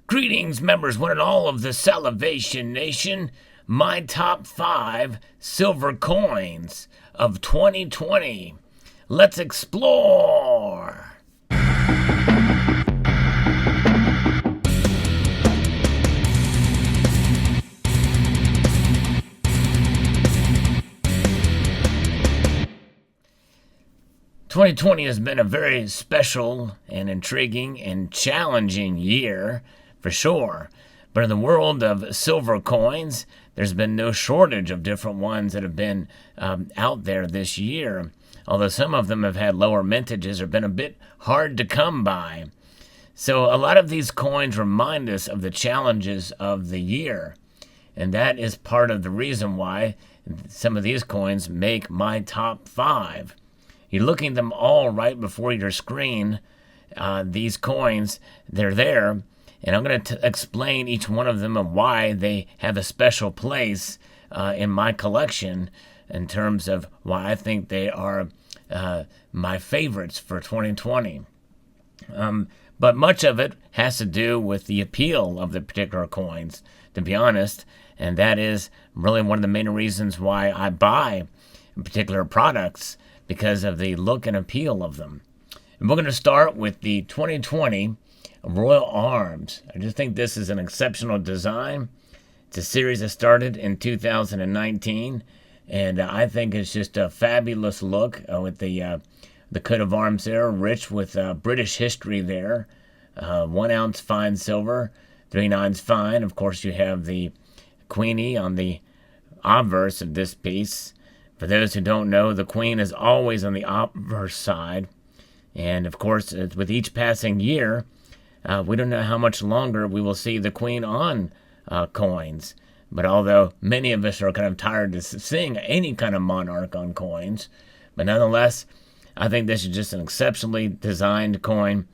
Greetings, members, one and all of the Salivation Nation. My top 5 silver coins of 2020. Let's explore. "2020 has been a very special and intriguing and challenging year, for sure. But in the world of silver coins, there's been no shortage of different ones that have been out there this year, although some of them have had lower mintages or been a bit hard to come by. So a lot of these coins remind us of the challenges of the year, and that is part of the reason why some of these coins make my top 5. You're looking at them all right before your screen. These coins, they're there, and I'm going to explain each one of them and why they have a special place in my collection in terms of why I think they are my favorites for 2020. But much of it has to do with the appeal of the particular coins, to be honest, and that is really one of the main reasons why I buy particular products, because of the look and appeal of them. And we're going to start with the 2020 Royal Arms. I just think this is an exceptional design. It's a series that started in 2019, and I think it's just a fabulous look with the coat of arms there, rich with British history there. 1 ounce fine silver, 3/9 fine. Of course, you have the Queenie on the obverse of this piece. For those who don't know, the Queen is always on the obverse side. And of course, with each passing year, we don't know how much longer we will see the Queen on coins. But although many of us are kind of tired of seeing any kind of monarch on coins, but nonetheless, I think this is just an exceptionally designed coin.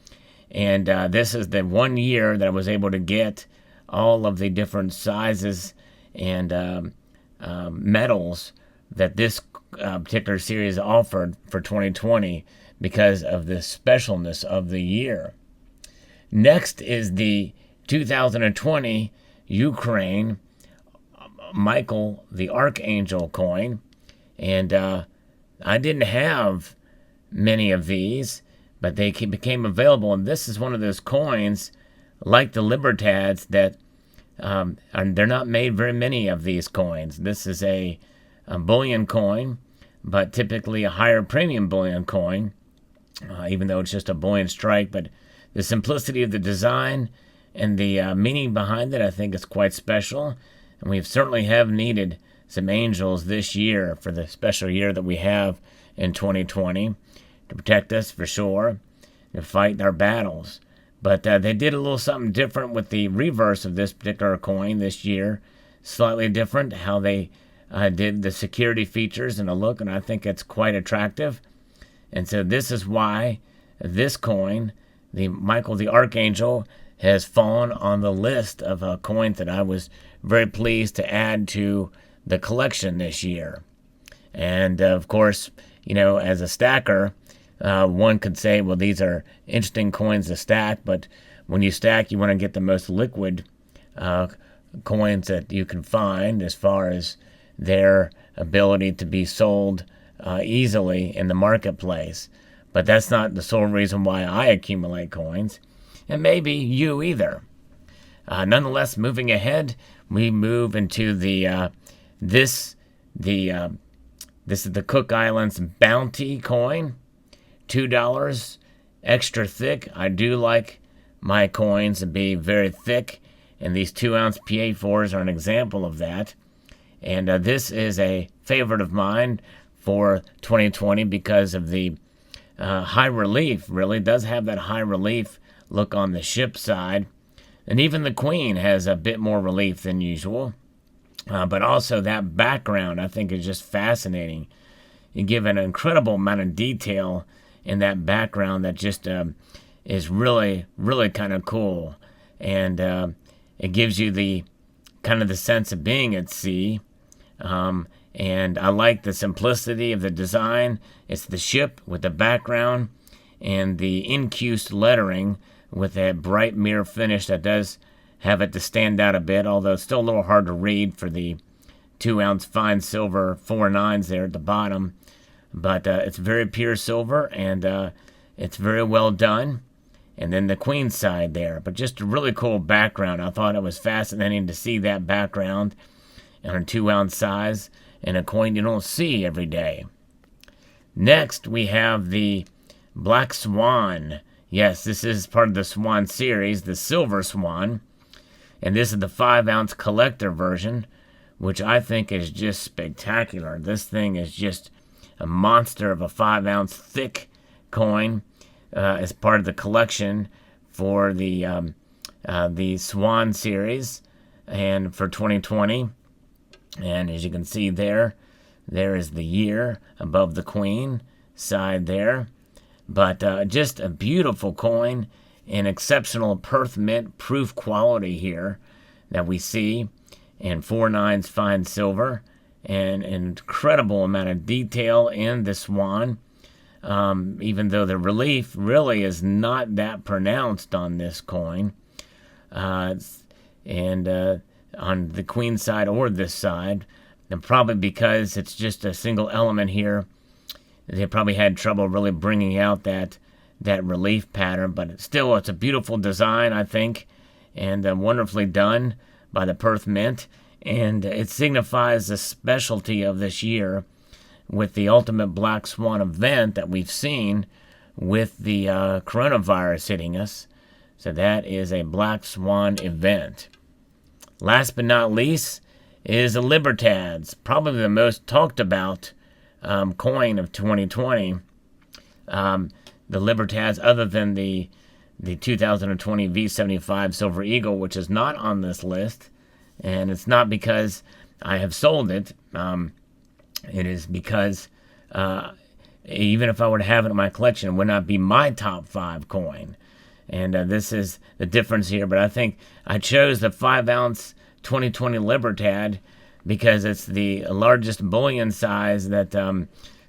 And this is the 1 year that I was able to get all of the different sizes and metals that this particular series offered for 2020 because of the specialness of the year. Next is the 2020 Ukraine Michael the Archangel coin, and I didn't have many of these, but they became available, and this is one of those coins like the Libertas that they're not made very many of these coins. This is a bullion coin, but typically a higher premium bullion coin, even though it's just a bullion strike. But the simplicity of the design and the meaning behind it, I think, is quite special. And we certainly have needed some angels this year for the special year that we have in 2020 to protect us for sure, to fight our battles. But they did a little something different with the reverse of this particular coin this year. Slightly different how they did the security features and the look, and I think it's quite attractive. And so this is why this coin, the Michael the Archangel, has fallen on the list of coins that I was very pleased to add to the collection this year. And of course, you know, as a stacker, one could say, well, these are interesting coins to stack, but when you stack, you want to get the most liquid coins that you can find as far as their ability to be sold easily in the marketplace. But that's not the sole reason why I accumulate coins, and maybe you either. Nonetheless, moving ahead, we move into this is the Cook Islands Bounty coin, $2, extra thick. I do like my coins to be very thick, and these 2-ounce PA4s are an example of that. And this is a favorite of mine for 2020 because of the high relief. Really does have that high relief look on the ship side. And even the Queen has a bit more relief than usual. But also that background, I think, is just fascinating. You give an incredible amount of detail in that background that just is really, really kind of cool. And it gives you the kind of the sense of being at sea. And I like the simplicity of the design. It's the ship with the background and the incused lettering with that bright mirror finish that does have it to stand out a bit, although it's still a little hard to read for the 2-ounce fine silver 4.9s there at the bottom. But it's very pure silver, and it's very well done. And then the queen side there. But just a really cool background. I thought it was fascinating to see that background on a 2-ounce size and a coin you don't see every day. Next, we have the Black Swan. Yes, this is part of the Swan series, the Silver Swan. And this is the 5-ounce collector version, which I think is just spectacular. This thing is just a monster of a 5-ounce thick coin as part of the collection for the Swan series and for 2020. And as you can see there is the year above the queen side there. But just a beautiful coin, an exceptional Perth Mint proof quality here that we see, and 4.9s fine silver, and an incredible amount of detail in the Swan, even though the relief really is not that pronounced on this coin, and on the queen side or this side, and probably because it's just a single element here, they probably had trouble really bringing out that relief pattern. But it's a beautiful design, I think, and wonderfully done by the Perth Mint. And it signifies the specialty of this year with the ultimate Black Swan event that we've seen with the coronavirus hitting us. So that is a Black Swan event. Last but not least is the Libertas, probably the most talked about coin of 2020. The Libertas, other than the 2020 V75 Silver Eagle, which is not on this list, and it's not because I have sold it. It is because even if I were to have it in my collection, it would not be my top 5 coin. And this is the difference here. But I think I chose the 5-ounce 2020 Libertad because it's the largest bullion size that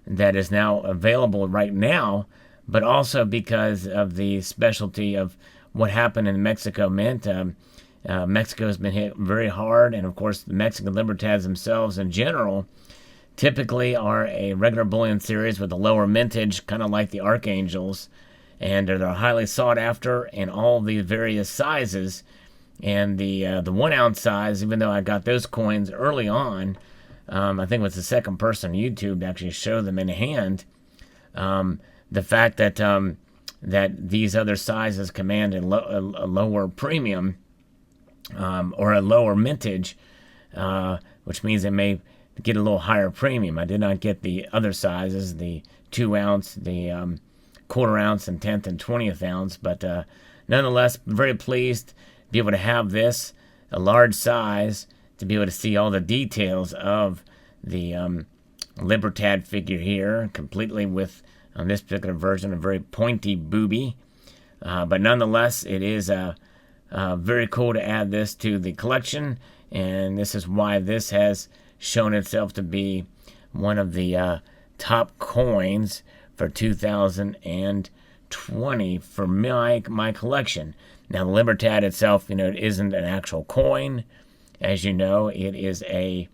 is now available right now, but also because of the specialty of what happened in Mexico Mint. Mexico has been hit very hard, and of course the Mexican Libertads themselves in general typically are a regular bullion series with a lower mintage, kind of like the Archangels, and they're highly sought after in all the various sizes. And the 1-ounce size, even though I got those coins early on, I think it was the second person on YouTube to actually show them in hand. The fact that that these other sizes command a lower premium or a lower mintage, which means they may get a little higher premium. I did not get the other sizes, the 2-ounce, the quarter-ounce, and 10th and 20th ounce, but nonetheless, very pleased to be able to have this, a large size, to be able to see all the details of the Libertad figure here, completely with, on this particular version, a very pointy booby. But nonetheless, it is very cool to add this to the collection, and this is why this has shown itself to be one of the top coins for 2020 for my collection. Now, the Libertad itself, it isn't an actual coin. As you know, it is a,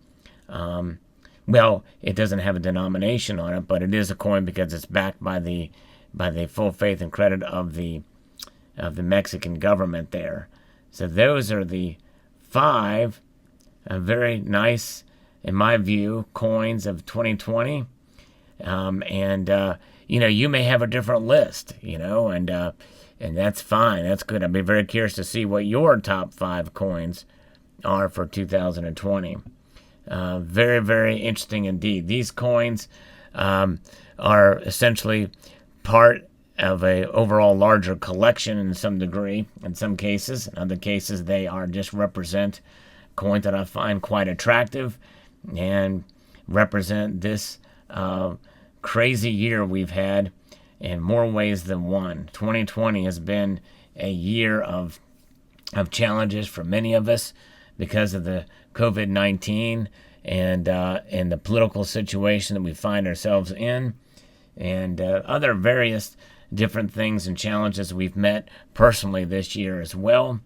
it doesn't have a denomination on it, but it is a coin because it's backed by the full faith and credit of the Mexican government there. So those are the 5 very nice, in my view, coins of 2020. You may have a different list, and that's fine. That's good. I'd be very curious to see what your top 5 coins are for 2020. Very, very interesting indeed. These coins are essentially part of a overall larger collection in some degree, in some cases. In other cases, they are just represent coins that I find quite attractive and represent this crazy year we've had in more ways than one. 2020 has been a year of challenges for many of us because of the COVID-19 and the political situation that we find ourselves in, and other various different things and challenges we've met personally this year as well.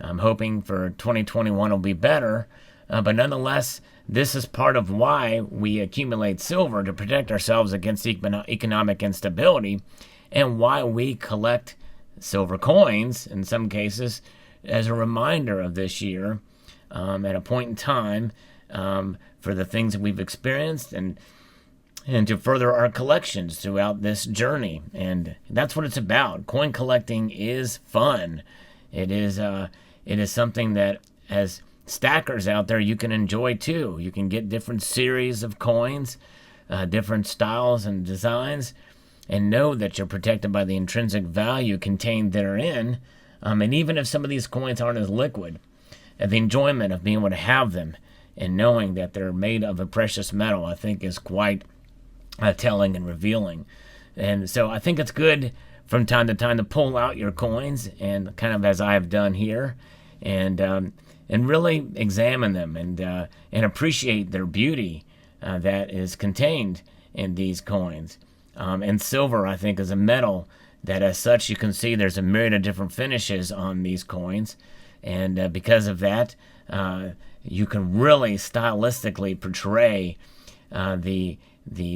I'm hoping for 2021 will be better, but nonetheless, this is part of why we accumulate silver, to protect ourselves against economic instability, and why we collect silver coins, in some cases, as a reminder of this year, at a point in time, for the things that we've experienced, and to further our collections throughout this journey. And that's what it's about. Coin collecting is fun. It is something that, as stackers out there, you can enjoy too. You can get different series of coins, different styles and designs, and know that you're protected by the intrinsic value contained therein. And even if some of these coins aren't as liquid, the enjoyment of being able to have them and knowing that they're made of a precious metal, I think, is quite telling and revealing. And so I think it's good from time to time to pull out your coins, and kind of as I have done here, and really examine them, and appreciate their beauty that is contained in these coins. And silver, I think, is a metal that, as such, you can see there's a myriad of different finishes on these coins, and because of that, you can really stylistically portray the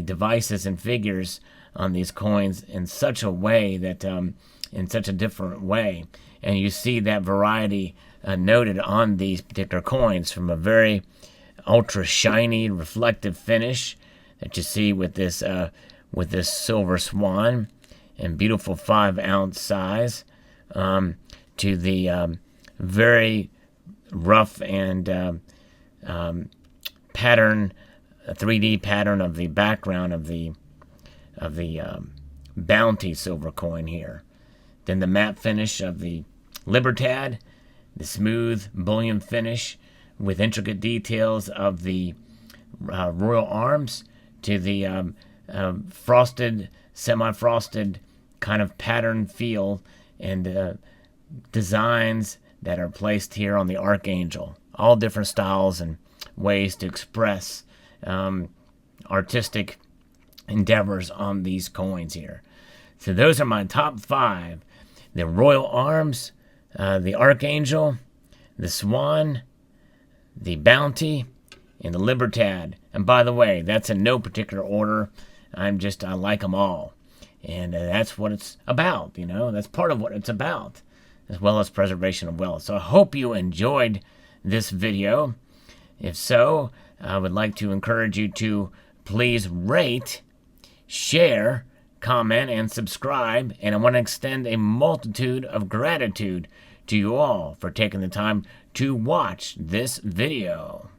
devices and figures on these coins in such a way that, in such a different way. And you see that variety noted on these particular coins, from a very ultra shiny, reflective finish that you see with this silver swan and beautiful 5-ounce size, to the very rough and pattern, a 3D pattern of the background of the Bounty silver coin here. Then the matte finish of the Libertad, the smooth bullion finish with intricate details of the royal arms, to the frosted, semi-frosted kind of pattern feel and designs that are placed here on the Archangel. All different styles and ways to express artistic endeavors on these coins here. So those are my top 5. The royal arms, the Archangel, the Swan, the Bounty, and the Libertad. And by the way, that's in no particular order. I like them all. And that's what it's about, That's part of what it's about, as well as preservation of wealth. So I hope you enjoyed this video. If so, I would like to encourage you to please rate, share, comment, and subscribe. And I want to extend a multitude of gratitude to you all for taking the time to watch this video.